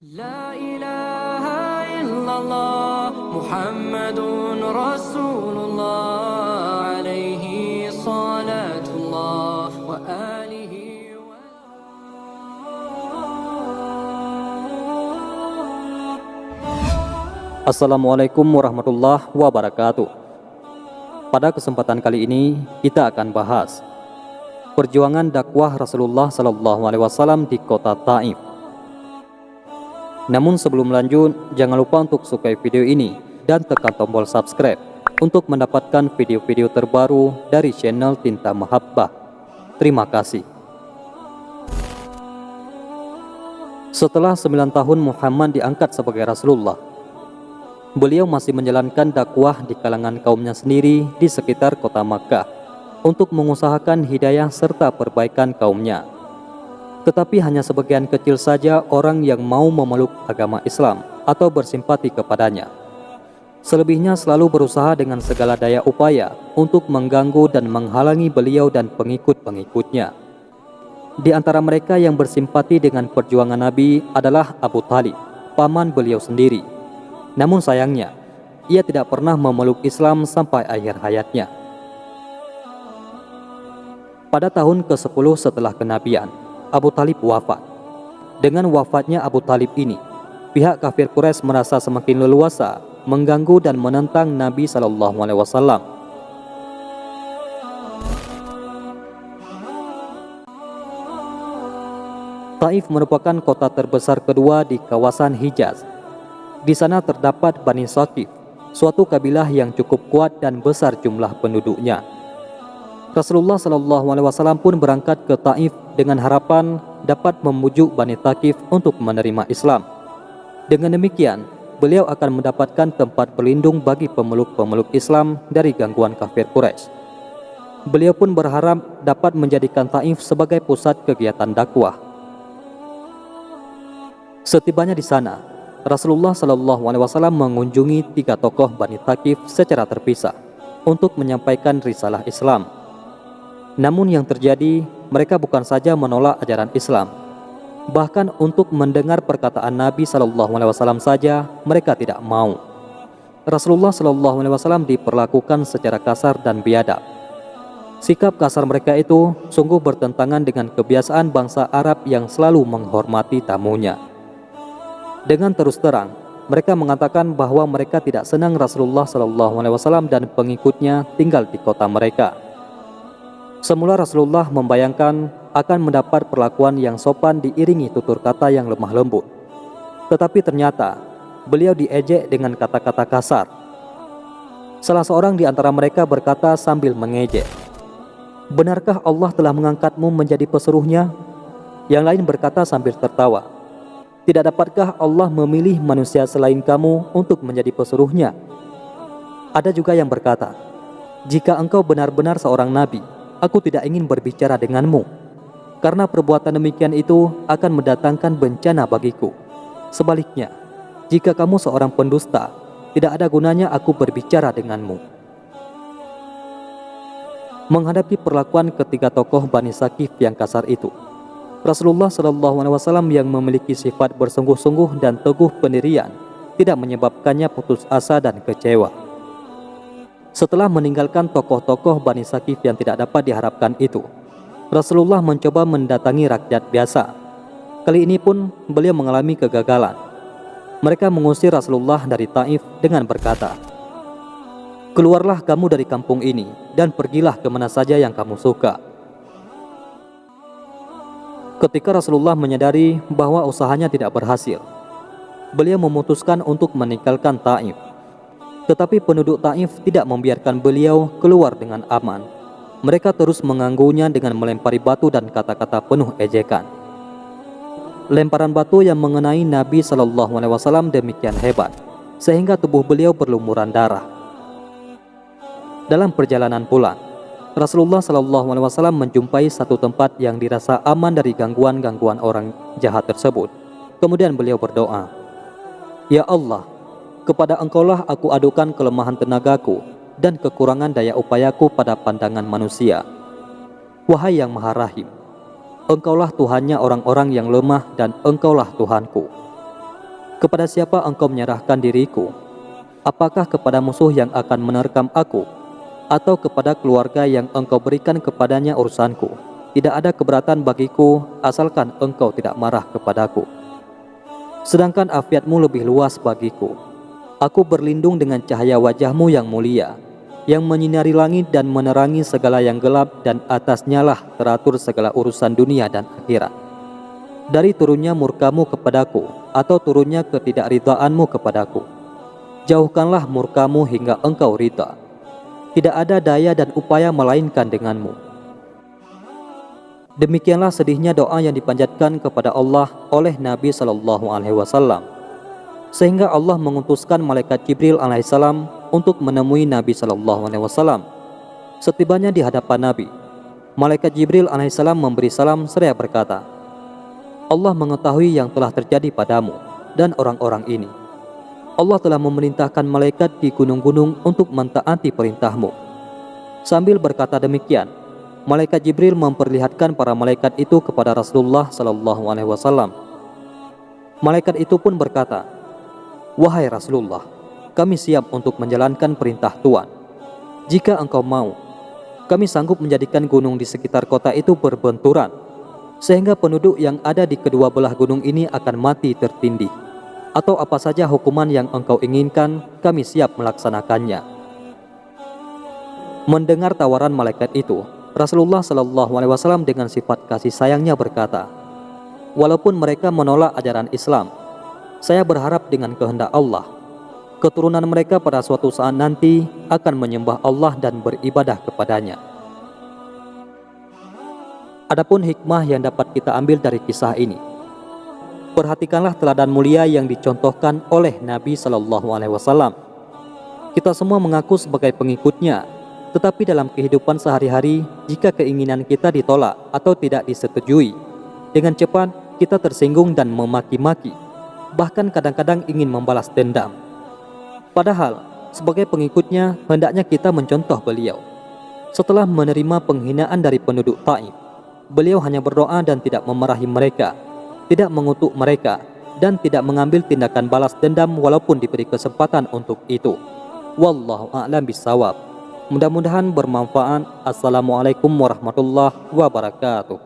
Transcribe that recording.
لا إله إلا الله محمد رسول الله عليه صلاة الله وآله Assalamualaikum warahmatullahi wabarakatuh. Pada kesempatan kali ini kita akan bahas perjuangan dakwah Rasulullah SAW di kota Taif. Namun sebelum lanjut, jangan lupa untuk sukai video ini dan tekan tombol subscribe untuk mendapatkan video-video terbaru dari channel Tinta Mahabbah. Terima kasih. Setelah 9 tahun Muhammad diangkat sebagai Rasulullah, beliau masih menjalankan dakwah di kalangan kaumnya sendiri di sekitar kota Makkah untuk mengusahakan hidayah serta perbaikan kaumnya. Tetapi hanya sebagian kecil saja orang yang mau memeluk agama Islam atau bersimpati kepadanya. Selebihnya selalu berusaha dengan segala daya upaya untuk mengganggu dan menghalangi beliau dan pengikut-pengikutnya. Di antara mereka yang bersimpati dengan perjuangan Nabi adalah Abu Thalib, paman beliau sendiri. Namun sayangnya, ia tidak pernah memeluk Islam sampai akhir hayatnya. Pada tahun ke-10 setelah kenabian, Abu Thalib wafat. Dengan wafatnya Abu Thalib ini, pihak kafir Quraisy merasa semakin leluasa mengganggu dan menentang Nabi SAW. Taif merupakan kota terbesar kedua di kawasan Hijaz. Di sana terdapat Bani Saqif, suatu kabilah yang cukup kuat dan besar jumlah penduduknya. Rasulullah SAW pun berangkat ke Taif dengan harapan dapat memujuk Bani Thaqif untuk menerima Islam. Dengan demikian, beliau akan mendapatkan tempat berlindung bagi pemeluk-pemeluk Islam dari gangguan kafir Quraisy. Beliau pun berharap dapat menjadikan Taif sebagai pusat kegiatan dakwah. Setibanya di sana, Rasulullah SAW mengunjungi 3 tokoh Bani Thaqif secara terpisah untuk menyampaikan risalah Islam. Namun yang terjadi, mereka bukan saja menolak ajaran Islam, bahkan untuk mendengar perkataan Nabi SAW saja mereka tidak mau. Rasulullah SAW diperlakukan secara kasar dan biadab. Sikap kasar mereka itu sungguh bertentangan dengan kebiasaan bangsa Arab yang selalu menghormati tamunya. Dengan terus terang, mereka mengatakan bahwa mereka tidak senang Rasulullah SAW dan pengikutnya tinggal di kota mereka. Semula Rasulullah membayangkan akan mendapat perlakuan yang sopan diiringi tutur kata yang lemah lembut. Tetapi ternyata beliau diejek dengan kata-kata kasar. Salah seorang di antara mereka berkata sambil mengejek, "Benarkah Allah telah mengangkatmu menjadi pesuruhnya?" Yang lain berkata sambil tertawa, "Tidak dapatkah Allah memilih manusia selain kamu untuk menjadi pesuruhnya?" Ada juga yang berkata, "Jika engkau benar-benar seorang nabi, aku tidak ingin berbicara denganmu, karena perbuatan demikian itu akan mendatangkan bencana bagiku. Sebaliknya, jika kamu seorang pendusta, tidak ada gunanya aku berbicara denganmu." Menghadapi perlakuan ketiga tokoh Bani Saqif yang kasar itu, Rasulullah SAW yang memiliki sifat bersungguh-sungguh dan teguh pendirian tidak menyebabkannya putus asa dan kecewa. Setelah meninggalkan tokoh-tokoh Bani Saqif yang tidak dapat diharapkan itu, Rasulullah mencoba mendatangi rakyat biasa. Kali ini pun beliau mengalami kegagalan. Mereka mengusir Rasulullah dari Taif dengan berkata, "Keluarlah kamu dari kampung ini dan pergilah kemana saja yang kamu suka." Ketika Rasulullah menyadari bahwa usahanya tidak berhasil, beliau memutuskan untuk meninggalkan Taif. Tetapi penduduk Taif tidak membiarkan beliau keluar dengan aman. Mereka terus mengganggunya dengan melempari batu dan kata-kata penuh ejekan. Lemparan batu yang mengenai Nabi SAW demikian hebat, sehingga tubuh beliau berlumuran darah. Dalam perjalanan pulang, Rasulullah SAW menjumpai satu tempat yang dirasa aman dari gangguan-gangguan orang jahat tersebut. Kemudian beliau berdoa, "Ya Allah, kepada Engkaulah aku adukan kelemahan tenagaku dan kekurangan daya upayaku pada pandangan manusia. Wahai yang Maha Rahim, Engkaulah Tuhannya orang-orang yang lemah dan Engkaulah Tuhanku. Kepada siapa engkau menyerahkan diriku? Apakah kepada musuh yang akan menerkam aku, atau kepada keluarga yang engkau berikan kepadanya urusanku? Tidak ada keberatan bagiku, asalkan engkau tidak marah kepadaku. Sedangkan afiatmu lebih luas bagiku. Aku berlindung dengan cahaya wajahmu yang mulia, yang menyinari langit dan menerangi segala yang gelap, dan atasnya lah teratur segala urusan dunia dan akhirat. Dari turunnya murkamu kepadaku, atau turunnya ketidakridhaanmu kepadaku. Jauhkanlah murkamu hingga engkau ridha. Tidak ada daya dan upaya melainkan denganmu. Demikianlah sedihnya doa yang dipanjatkan kepada Allah oleh Nabi SAW, sehingga Allah mengutuskan malaikat Jibril alaihissalam untuk menemui Nabi SAW. Setibanya di hadapan Nabi, malaikat Jibril alaihissalam memberi salam seraya berkata, Allah mengetahui yang telah terjadi padamu dan orang-orang ini. Allah telah memerintahkan malaikat di gunung-gunung untuk mentaati perintahmu. Sambil berkata demikian, malaikat Jibril memperlihatkan para malaikat itu kepada Rasulullah SAW. Malaikat itu pun berkata, wahai Rasulullah, kami siap untuk menjalankan perintah Tuhan. Jika engkau mau, kami sanggup menjadikan gunung di sekitar kota itu berbenturan, sehingga penduduk yang ada di kedua belah gunung ini akan mati tertindih. Atau apa saja hukuman yang engkau inginkan, kami siap melaksanakannya. Mendengar tawaran malaikat itu, Rasulullah SAW dengan sifat kasih sayangnya berkata, walaupun mereka menolak ajaran Islam, saya berharap dengan kehendak Allah, keturunan mereka pada suatu saat nanti akan menyembah Allah dan beribadah kepadanya. Adapun hikmah yang dapat kita ambil dari kisah ini, perhatikanlah teladan mulia yang dicontohkan oleh Nabi SAW. Kita semua mengaku sebagai pengikutnya, tetapi dalam kehidupan sehari-hari, jika keinginan kita ditolak atau tidak disetujui, dengan cepat kita tersinggung dan memaki-maki, bahkan kadang-kadang ingin membalas dendam. Padahal, sebagai pengikutnya, hendaknya kita mencontoh beliau. Setelah menerima penghinaan dari penduduk Taif, beliau hanya berdoa dan tidak memarahi mereka, tidak mengutuk mereka, dan tidak mengambil tindakan balas dendam walaupun diberi kesempatan untuk itu. Wallahu a'lam bishawab. Mudah-mudahan bermanfaat. Assalamualaikum warahmatullahi wabarakatuh.